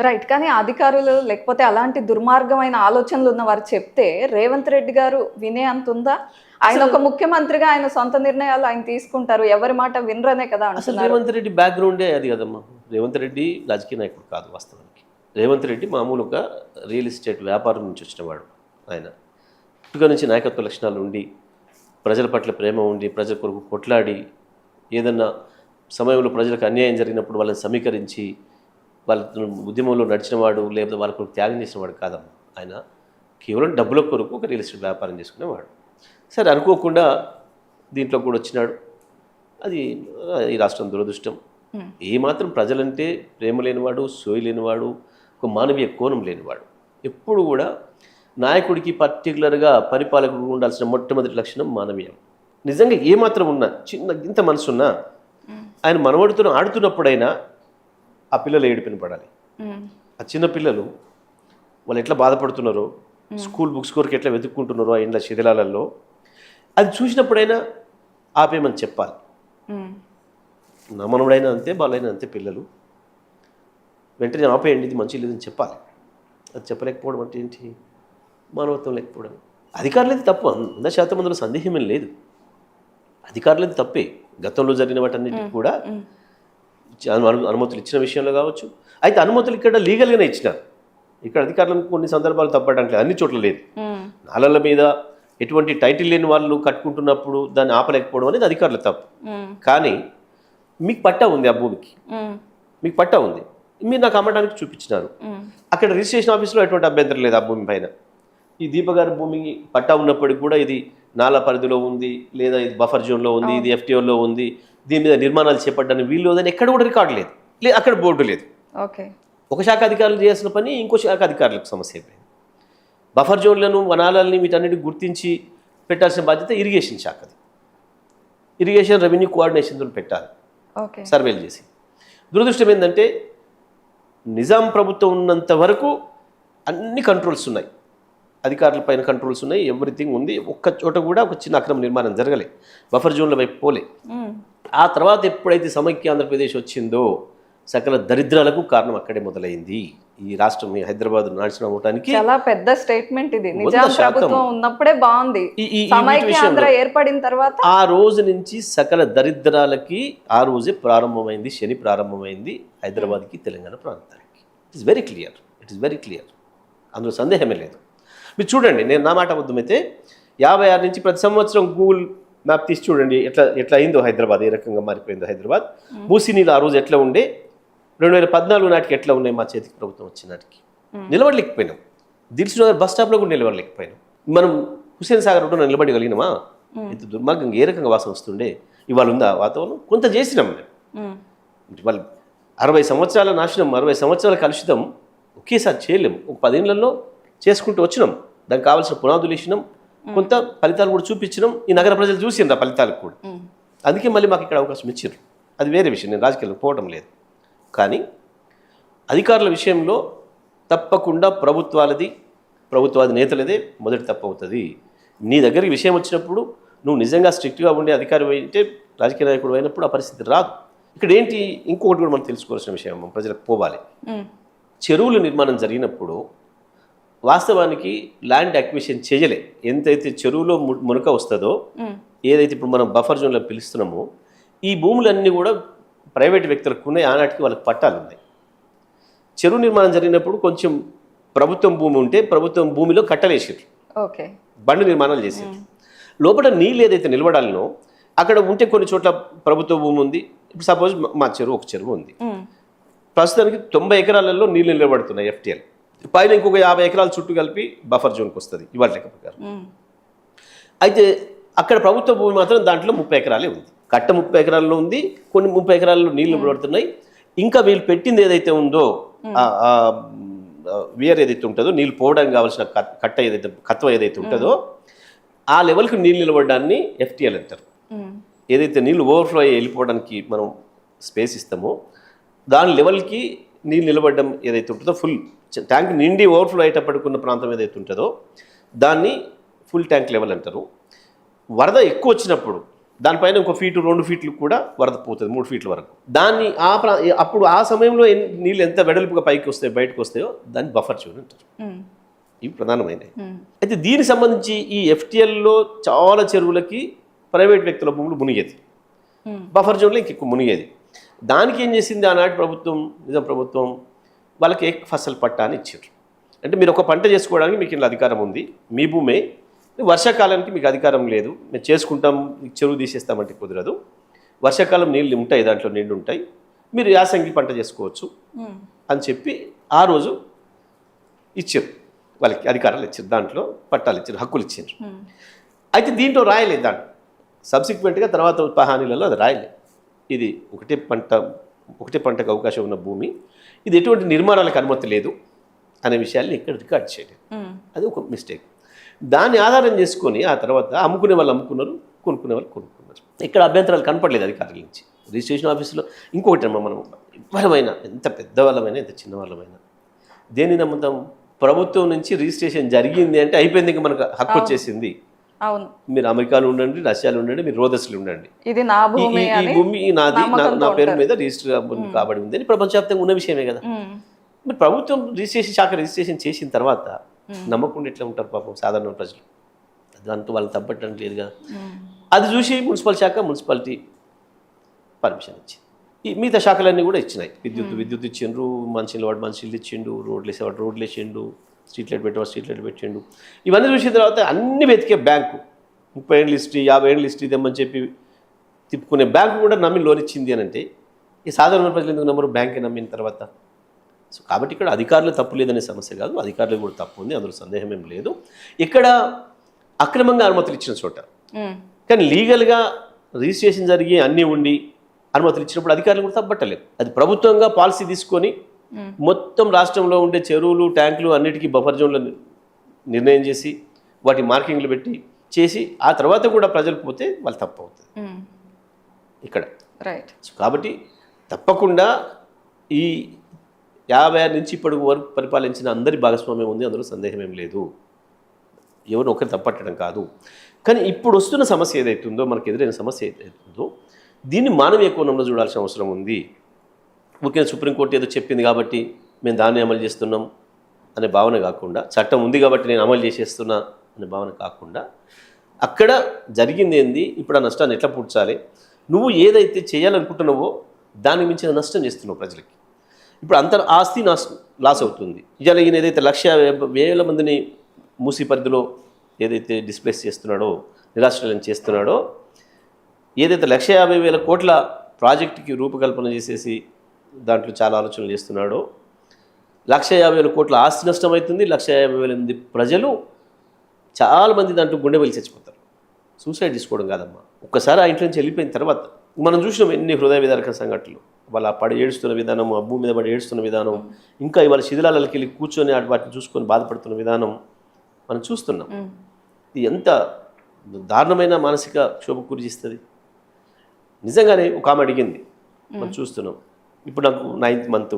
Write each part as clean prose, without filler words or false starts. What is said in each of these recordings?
Right. కానీ అధికారులు లేకపోతే అలాంటి దుర్మార్గమైన ఆలోచనలు ఉన్న వారు చెప్తే రేవంత్ రెడ్డి గారు వినే అంత ఉందా? ఆయన ఒక ముఖ్యమంత్రిగా ఆయన సొంత నిర్ణయాలు ఆయన తీసుకుంటారు. ఎవరి మాట వినరనే కదా అసలు అంటున్నారు. రేవంత్ రెడ్డి బ్యాక్గ్రౌండే అది కదమ్మా. రేవంత్ రెడ్డి రాజకీయ నాయకుడు కాదు వాస్తవానికి. రేవంత్ రెడ్డి మామూలుగా రియల్ ఎస్టేట్ వ్యాపారం నుంచి వచ్చినవాడు. ఆయన పుట్టుక నుంచి నాయకత్వ లక్షణాలు ఉండి, ప్రజల పట్ల ప్రేమ ఉండి, ప్రజల కొరకు కొట్లాడి, ఏదన్నా సమయంలో ప్రజలకు అన్యాయం జరిగినప్పుడు వాళ్ళని సమీకరించి వాళ్ళ ఉద్యమంలో నడిచినవాడు, లేకపోతే వాళ్ళ కొరకు త్యాగం చేసినవాడు కాదమ్మా. ఆయన కేవలం డబ్బుల కొరకు ఒక రియల్ ఎస్టేట్ వ్యాపారం చేసుకునేవాడు. సరే, అనుకోకుండా దీంట్లో కూడా వచ్చినాడు. అది ఈ రాష్ట్రం దురదృష్టం. ఏమాత్రం ప్రజలంటే ప్రేమ లేనివాడు, సోయి లేనివాడు, ఒక మానవీయ కోణం లేనివాడు. ఎప్పుడు కూడా నాయకుడికి పర్టికులర్గా పరిపాలకుడికి ఉండాల్సిన మొట్టమొదటి లక్షణం మానవీయం. నిజంగా ఏమాత్రం ఉన్నా, చిన్న ఇంత మనసున్నా, ఆయన మనవడితో ఆడుతున్నప్పుడైనా ఆ పిల్లలు ఏడుపిన పడాలి. ఆ చిన్న పిల్లలు వాళ్ళు ఎట్లా బాధపడుతున్నారో, స్కూల్ బుక్స్ కొరకు ఎట్లా వెతుక్కుంటున్నారో ఆ ఇండ్ల శిథిలాలలో, అది చూసినప్పుడైనా ఆపేమని చెప్పాలి. నా మనవడైనా అంతే, వాళ్ళైనా అంతే. పిల్లలు వెంటనే ఆపేయండి, ఇది మంచి లేదని చెప్పాలి. అది చెప్పలేకపోవడం అంటే ఏంటి? మానవత్వం లేకపోవడం. అధికారులది తప్పు 100% అందులో సందేహమేం లేదు. అధికారులది తప్పే. గతంలో జరిగిన వాటన్నిటికీ కూడా అనుమతులు ఇచ్చిన విషయంలో కావచ్చు. అయితే అనుమతులు ఇక్కడ లీగల్గానే ఇచ్చినారు. ఇక్కడ అధికారులను కొన్ని సందర్భాలు తప్పడానికి అన్ని చోట్ల లేదు. నాలల మీద ఎటువంటి టైటిల్ లేని వాళ్ళు కట్టుకుంటున్నప్పుడు దాన్ని ఆపలేకపోవడం అనేది అధికారుల తప్పు. కానీ మీకు పట్టా ఉంది, ఆ భూమికి మీకు పట్టా ఉంది, మీరు నాకు అమ్మడానికి చూపించినారు. అక్కడ రిజిస్ట్రేషన్ ఆఫీస్లో ఎటువంటి అభ్యంతరం లేదు ఆ భూమి పైన. ఈ దీపగారి భూమికి పట్టా ఉన్నప్పటికీ కూడా ఇది నాలా పరిధిలో ఉంది, లేదా ఇది బఫర్ జోన్లో ఉంది, ఇది ఎఫ్టీఓలో ఉంది, దీని మీద నిర్మాణాలు చేపట్టడానికి వీలు లేదని ఎక్కడ కూడా రికార్డు లేదు, అక్కడ బోర్డు లేదు. ఒక శాఖ అధికారులు చేయాల్సిన పని ఇంకో శాఖ అధికారులకు సమస్య అయిపోయింది. బఫర్ జోన్లను, వనాలని వీటన్నిటిని గుర్తించి పెట్టాల్సిన బాధ్యత ఇరిగేషన్ శాఖది. ఇరిగేషన్ రెవెన్యూ కోఆర్డినేషన్తో పెట్టాలి, సర్వేలు చేసి. దురదృష్టం ఏంటంటే నిజాం ప్రభుత్వం ఉన్నంత వరకు అన్ని కంట్రోల్స్ ఉన్నాయి, అధికారుల పైన కంట్రోల్స్ ఉన్నాయి, ఎవ్రీథింగ్ ఉంది. ఒక్క చోట కూడా ఒక చిన్న అక్రమ నిర్మాణం జరగలే, బఫర్ జోన్ల వైపు పోలే. ఆ తర్వాత ఎప్పుడైతే సమైక్య ఆంధ్రప్రదేశ్ వచ్చిందో సకల దరిద్రాలకు కారణం అక్కడే మొదలైంది. ఈ రాష్ట్రం హైదరాబాద్ నాశనం అవడానికి చాలా పెద్ద స్టేట్మెంట్ ఇది. నిజాం ప్రభుత్వం ఉన్నప్పుడే బాగుంది, సమైక్య ఆంధ్ర ఏర్పడిన తర్వాత ఆ రోజు నుంచి సకల దరిద్రాలకి ఆ రోజే ప్రారంభమైంది, శని ప్రారంభమైంది హైదరాబాద్కి, తెలంగాణ ప్రాంతానికి. It is very clear, it is very clear, అందులో సందేహమే లేదు. మీరు చూడండి, నేను నా మాట అబద్ధమైతే 56 నుంచి ప్రతి సంవత్సరం గూగుల్ మ్యాప్ తీసి చూడండి ఎట్లా అయిందో హైదరాబాద్, ఏ రకంగా మారిపోయిందో హైదరాబాద్. మూసీ నీళ్ళు ఆ రోజు ఎట్లా ఉండే, 2014 నాటికి ఎట్లా ఉన్నాయి, మా చేతికి ప్రభుత్వం వచ్చిన నాటికి నిలబడలేకపోయినాం. దిల్సుఖ్నగర్ బస్ స్టాప్లో కూడా నిలబడలేకపోయినాం. మనం హుస్సేన్ సాగర్ రోడ్డున నిలబడగలిగినామా? ఇంత దుర్మార్గంగా ఏ రకంగా వాసన వస్తుండే. ఇవాళ ఉందా వాతావరణం? కొంత చేసినాం మేము. వాళ్ళు 60 సంవత్సరాల నాశనం, 60 సంవత్సరాల కలుషితం ఒకేసారి చేయలేము. ఒక 10 ఏళ్లలో చేసుకుంటూ వచ్చినాం. దానికి కావాల్సిన పునాదులు వేసినాం, కొంత ఫలితాలు కూడా చూపించినాం. ఈ నగర ప్రజలు చూసిండ్రు ఆ ఫలితాలకు కూడా. అందుకే మళ్ళీ మాకు ఇక్కడ అవకాశం ఇచ్చారు. అది వేరే విషయం, నేను రాజకీయాలకు పోవడం లేదు. కానీ అధికారుల విషయంలో తప్పకుండా ప్రభుత్వాది నేతలదే మొదటి తప్పు అవుతుంది. నీ దగ్గరికి విషయం వచ్చినప్పుడు నువ్వు నిజంగా స్ట్రిక్ట్గా ఉండే అధికారి అయితే, రాజకీయ నాయకుడు అయినప్పుడు ఆ పరిస్థితి రాదు. ఇక్కడ ఏంటి, ఇంకొకటి కూడా మనం తెలుసుకోవాల్సిన విషయం, ప్రజలకు పోవాలి. చెరువుల నిర్మాణం జరిగినప్పుడు వాస్తవానికి ల్యాండ్ అక్విజిషన్ చేయలే. ఎంతైతే చెరువులో మునక వస్తుందో, ఏదైతే ఇప్పుడు మనం బఫర్ జోన్లో పిలుస్తున్నామో, ఈ భూములన్నీ కూడా ప్రైవేట్ వ్యక్తులకు ఉన్నాయి. ఆనాటికి వాళ్ళకి పట్టాలు ఉన్నాయి. చెరువు నిర్మాణం జరిగినప్పుడు కొంచెం ప్రభుత్వం భూమి ఉంటే ప్రభుత్వం భూమిలో కట్టలేసారు, బండి నిర్మాణాలు చేసారు. లోపల నీళ్ళు ఏదైతే నిలబడాలనో అక్కడ ఉంటే కొన్ని చోట్ల ప్రభుత్వ భూమి ఉంది. ఇప్పుడు సపోజ్ మా చెరువు, ఒక చెరువు ఉంది, ప్రస్తుతానికి 90 ఎకరాలలో నీళ్ళు నిలబడుతున్నాయి ఎఫ్టీఎల్. పైన ఇంకొక 50 ఎకరాలు చుట్టూ కలిపి బఫర్ జోన్కి వస్తుంది ఇవాళ లెక్క ప్రకారం. అయితే అక్కడ ప్రభుత్వ భూమి మాత్రం దాంట్లో 30 ఎకరాలే ఉంది. కట్ట 30 ఎకరాల్లో ఉంది, కొన్ని 30 ఎకరాల్లో నీళ్లు పడుతున్నాయి. ఇంకా వీళ్ళు పెట్టింది ఏదైతే ఉందో, వియర్ ఏదైతే ఉంటుందో, నీళ్ళు పోవడానికి కావాల్సిన కత్వ ఏదైతే ఉంటుందో ఆ లెవెల్కి నీళ్ళు నిలబడడాన్ని ఎఫ్టీఎల్ అంటారు. ఏదైతే నీళ్ళు ఓవర్ఫ్లో అయ్యి వెళ్ళిపోవడానికి మనం స్పేస్ ఇస్తామో దాని లెవెల్కి నీళ్ళు నిలబడడం ఏదైతే ఉంటుందో, ఫుల్ ట్యాంక్ నిండి ఓవర్ఫ్లో అయ్యేటప్పటికున్న ప్రాంతం ఏదైతే ఉంటుందో దాన్ని ఫుల్ ట్యాంక్ లెవెల్ అంటారు. వరద ఎక్కువ వచ్చినప్పుడు దానిపైన ఇంకో ఫీటు 2 ఫీట్లు కూడా వరద పోతుంది, 3 ఫీట్ల వరకు. దాన్ని అప్పుడు ఆ సమయంలో నీళ్ళు ఎంత వెడల్పుగా పైకి వస్తాయో బయటకు వస్తాయో దాన్ని బఫర్ జోన్ అంటారు. ఇవి ప్రధానమైనవి. అయితే దీనికి సంబంధించి ఈ FTLలో చాలా చెరువులకి ప్రైవేట్ వ్యక్తుల భూములు మునిగేది, బఫర్ జోన్లో ఇంకెక్కువ మునిగేది. దానికి ఏం చేసింది ఆనాటి ప్రభుత్వం, నిజాం ప్రభుత్వం, వాళ్ళకి ఏక్ ఫసల్ పట్టా అని ఇచ్చారు. అంటే మీరు ఒక పంట చేసుకోవడానికి మీకు ఇలా అధికారం ఉంది, మీ భూమే, వర్షాకాలానికి మీకు అధికారం లేదు, మేము చేసుకుంటాం, చెరువు తీసేస్తామంటే కుదరదు, వర్షాకాలం నీళ్ళు ఉంటాయి, దాంట్లో నీళ్ళు ఉంటాయి, మీరు యాసంగి పంట చేసుకోవచ్చు అని చెప్పి ఆ రోజు ఇచ్చారు, వాళ్ళకి అధికారాలు ఇచ్చారు, దాంట్లో పట్టాలు ఇచ్చారు, హక్కులు ఇచ్చారు. అయితే దీంట్లో రాయలేదు, దాంట్లో సబ్సిక్వెంట్గా తర్వాత హామీలలో అది రాయలేదు. ఇది ఒకటే పంటకు అవకాశం ఉన్న భూమి, ఇది ఎటువంటి నిర్మాణాలకు అనుమతి లేదు అనే విషయాన్ని ఇక్కడ రికార్డ్ చేయలేదు. అది ఒక మిస్టేక్. దాన్ని ఆధారం చేసుకొని ఆ తర్వాత అమ్ముకునే వాళ్ళు అమ్ముకున్నారు, కొనుక్కునే వాళ్ళు కొనుక్కున్నారు. ఇక్కడ అభ్యంతరాలు కనపడలేదు అధికారుల నుంచి. రిజిస్ట్రేషన్ ఆఫీసులో ఇంకొకటి అమ్మ, మనం ఎవరమైనా ఎంత పెద్దవాళ్ళమైనా ఎంత చిన్నవాళ్ళమైనా దేన్ని నమ్ముతాం? ప్రభుత్వం నుంచి రిజిస్ట్రేషన్ జరిగింది అంటే అయిపోయింది, ఇంకా మనకు హక్కు వచ్చేసింది. అవును, మీరు అమెరికాలో ఉండండి, రష్యాలో ఉండండి, మీరు రోదస్లో ఉండండి, ఇది నా భూమి, ఈ భూమి నాది, నా పేరు మీద రిజిస్టర్ కాబడి ఉంది అని ప్రపంచవ్యాప్తంగా ఉన్న విషయమే కదా. మరి ప్రభుత్వం శాఖ రిజిస్ట్రేషన్ చేసిన తర్వాత నమ్మకుండా ఎట్లా ఉంటారు పాపం సాధారణ ప్రజలు? దాంట్లో వాళ్ళు తప్పట్టడం లేదు కదా. అది చూసి మున్సిపాలిటీ పర్మిషన్ ఇచ్చింది. ఈ మిగతా శాఖలన్నీ కూడా ఇచ్చినాయి. విద్యుత్ ఇచ్చిండ్రు, మంచినీళ్ళు ఇచ్చిండు, రోడ్లు వేసేవాడు రోడ్లు వేసిండు, స్ట్రీట్ లైట్ పెట్టేవాడు స్ట్రీట్ లైట్ పెట్టిండు. ఇవన్నీ చూసిన తర్వాత అన్ని వెతికే బ్యాంకు 30 ఏళ్ళ హిస్టరీ 50 ఏళ్ళ హిస్టరీ తెమ్మని చెప్పి తిప్పుకునే బ్యాంకు కూడా నమ్మి లోన్ ఇచ్చింది అని అంటే ఈ సాధారణ ప్రజలు ఎందుకు నమ్మరు బ్యాంకే నమ్మిన తర్వాత? సో కాబట్టి ఇక్కడ అధికారులు తప్పు లేదనే సమస్య కాదు, అధికారులు కూడా తప్పు ఉంది, అందులో సందేహం ఏం లేదు. ఇక్కడ అక్రమంగా అనుమతులు ఇచ్చిన చోట, కానీ లీగల్గా రిజిస్ట్రేషన్ జరిగి అన్నీ ఉండి అనుమతులు ఇచ్చినప్పుడు అధికారులు కూడా తప్పట్టలేదు. అది ప్రభుత్వంగా పాలసీ తీసుకొని మొత్తం రాష్ట్రంలో ఉండే చెరువులు, ట్యాంకులు అన్నిటికీ బఫర్ జోన్లు నిర్ణయం చేసి వాటి మార్కింగ్లు పెట్టి చేసి ఆ తర్వాత కూడా ప్రజలు పోతే వాళ్ళు తప్పు అవుతుంది ఇక్కడ. రైట్. సో కాబట్టి తప్పకుండా ఈ 56 నుంచి ఇప్పటి వరకు పరిపాలించిన అందరి భాగస్వామ్యం ఉంది, అందులో సందేహం ఏం లేదు, ఎవరిని ఒకరు తప్పట్టడం కాదు. కానీ ఇప్పుడు వస్తున్న సమస్య ఏదైతుందో, మనకు ఎదురైన సమస్య ఏదైతుందో, దీన్ని మానవీయ కోణంలో చూడాల్సిన అవసరం ఉంది. ముఖ్యంగా సుప్రీంకోర్టు ఏదో చెప్పింది కాబట్టి మేము దాన్ని అమలు చేస్తున్నాం అనే భావన కాకుండా, చట్టం ఉంది కాబట్టి నేను అమలు చేసేస్తున్నా అనే భావన కాకుండా, అక్కడ జరిగింది ఏంది, ఇప్పుడు ఆ నష్టాన్ని ఎట్లా పూడ్చాలి, నువ్వు ఏదైతే చేయాలనుకుంటున్నావో దానికి మించిన నష్టం చేస్తున్నావు ప్రజలకి. ఇప్పుడు అంత ఆస్తి లాస్ అవుతుంది. ఇవాళ ఈయన ఏదైతే 1,00,000 మందిని మూసీ పరిధిలో ఏదైతే డిస్ప్లేస్ చేస్తున్నాడో, నిరాశ్రయం చేస్తున్నాడో, ఏదైతే 1,50,000 కోట్ల ప్రాజెక్టుకి రూపకల్పన చేసేసి దాంట్లో చాలా ఆలోచనలు చేస్తున్నాడో, 1,50,000 కోట్ల ఆస్తి నష్టం అవుతుంది. 1,50,000 మంది ప్రజలు చాలామంది దాంట్లో గుండె వెళ్ళి చచ్చిపోతారు. సూసైడ్ చేసుకోవడం కాదమ్మా, ఒక్కసారి ఆ ఇంట్లో నుంచి వెళ్ళిపోయిన తర్వాత మనం చూసినాం ఎన్ని హృదయ విదారక సంఘటనలు. వాళ్ళ పడి ఏడుస్తున్న విధానం, ఆ భూమి మీద పడి ఏడుస్తున్న విధానం, ఇంకా ఇవాళ శిథిలాలకి వెళ్ళి కూర్చొని వాటిని చూసుకొని బాధపడుతున్న విధానం మనం చూస్తున్నాం. ఇది ఎంత దారుణమైన మానసిక క్షోభకు గురి చేస్తుంది. నిజంగానే ఒక ఆమె అడిగింది, మనం చూస్తున్నాం. ఇప్పుడు నాకు 9th మంత్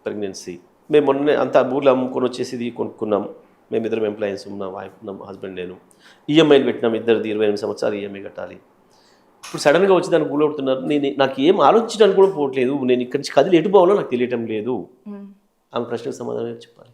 ప్రెగ్నెన్సీ, మేము మొన్న అంతా ఊర్లో అమ్ముకొని వచ్చేసి ఇది కొనుక్కున్నాం. మేము ఇద్దరం ఎంప్లాయీస్ ఉన్నాం, వైఫ్ ఉన్నాం, హస్బెండ్ నేను. ఈఎంఐలు పెట్టినాం, ఇద్దరిది 28 సంవత్సరాలు ఈఎంఐ కట్టాలి. ఇప్పుడు సడన్గా వచ్చి దానికి గులవుతున్నారు. నాకు ఏం ఆలోచించడానికి కూడా పోవట్లేదు, నేను ఇక్కడి నుంచి కదిలి ఎటు పోవాలో నాకు తెలియటం లేదు. ఆమె ప్రశ్నకు సమాధానం చెప్పాలి.